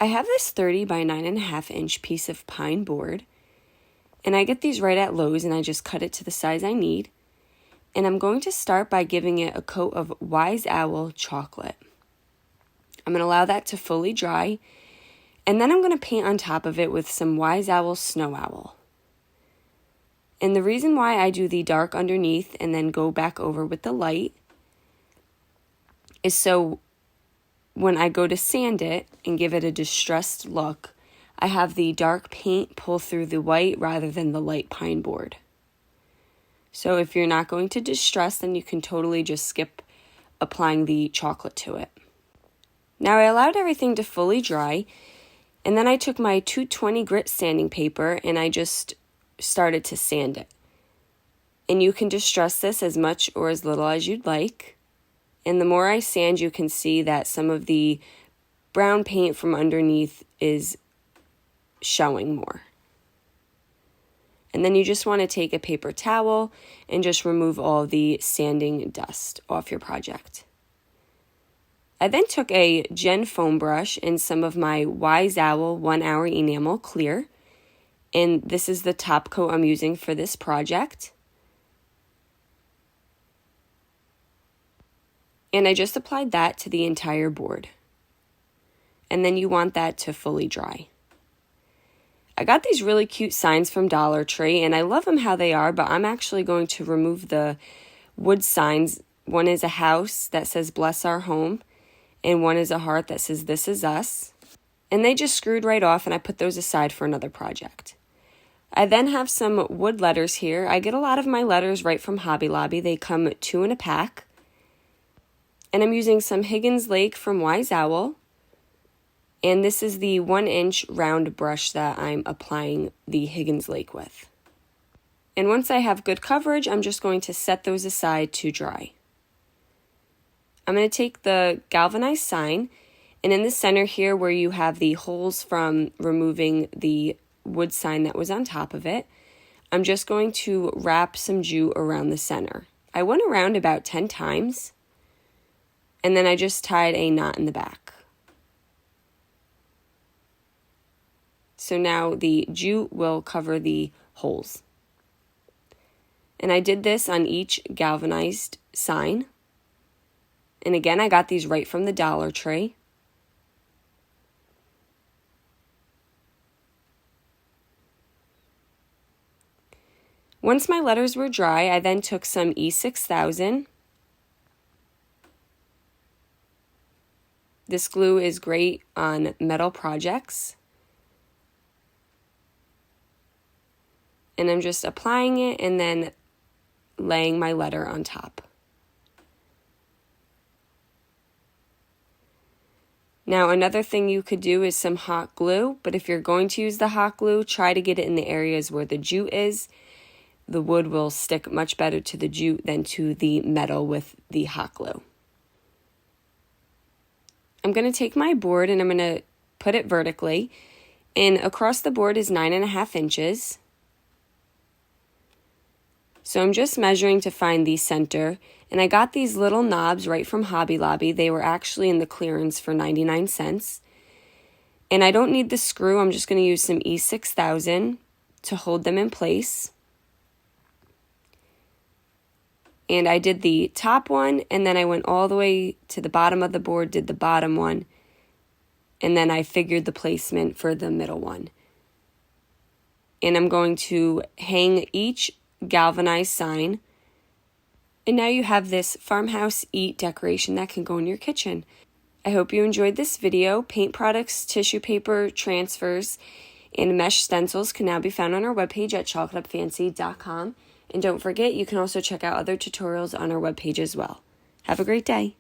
I have this 30 by 9.5 inch piece of pine board, and I get these right at Lowe's, and I just cut it to the size I need. And I'm going to start by giving it a coat of Wise Owl chocolate. I'm going to allow that to fully dry, and then I'm going to paint on top of it with some Wise Owl Snow Owl. And the reason why I do the dark underneath and then go back over with the light is so when I go to sand it and give it a distressed look, I have the dark paint pull through the white rather than the light pine board. So if you're not going to distress, then you can totally just skip applying the chocolate to it. Now I allowed everything to fully dry, and then I took my 220 grit sanding paper and I just started to sand it. And you can distress this as much or as little as you'd like. And the more I sand, you can see that some of the brown paint from underneath is showing more. And then you just want to take a paper towel and just remove all the sanding dust off your project. I then took a Gen foam brush and some of my Wise Owl 1 Hour Enamel Clear. And this is the top coat I'm using for this project. And I just applied that to the entire board. And then you want that to fully dry. I got these really cute signs from Dollar Tree, and I love them how they are, but I'm actually going to remove the wood signs. One is a house that says "Bless Our Home," and one is a heart that says "This Is Us." And they just screwed right off, and I put those aside for another project. I then have some wood letters here. I get a lot of my letters right from Hobby Lobby. They come 2 in a pack. And I'm using some Higgins Lake from Wise Owl. And this is the 1 inch round brush that I'm applying the Higgins Lake with. And once I have good coverage, I'm just going to set those aside to dry. I'm going to take the galvanized sign, and in the center here where you have the holes from removing the wood sign that was on top of it, I'm just going to wrap some jute around the center. I went around about 10 times, and then I just tied a knot in the back. So now the jute will cover the holes. And I did this on each galvanized sign. And again, I got these right from the Dollar Tree. Once my letters were dry, I then took some E6000. This glue is great on metal projects. And I'm just applying it and then laying my letter on top. Now another thing you could do is some hot glue, but if you're going to use the hot glue, try to get it in the areas where the jute is. The wood will stick much better to the jute than to the metal with the hot glue. I'm going to take my board and I'm going to put it vertically, and across the board is 9.5 inches. So I'm just measuring to find the center, and I got these little knobs right from Hobby Lobby. They were actually in the clearance for 99 cents. And I don't need the screw. I'm just going to use some E6000 to hold them in place. And I did the top one, and then I went all the way to the bottom of the board, did the bottom one, and then I figured the placement for the middle one. And I'm going to hang each galvanized sign. And now you have this Farmhouse Eat decoration that can go in your kitchen. I hope you enjoyed this video. Paint products, tissue paper, transfers, and mesh stencils can now be found on our webpage at chocolateupfancy.com. And don't forget, you can also check out other tutorials on our webpage as well. Have a great day.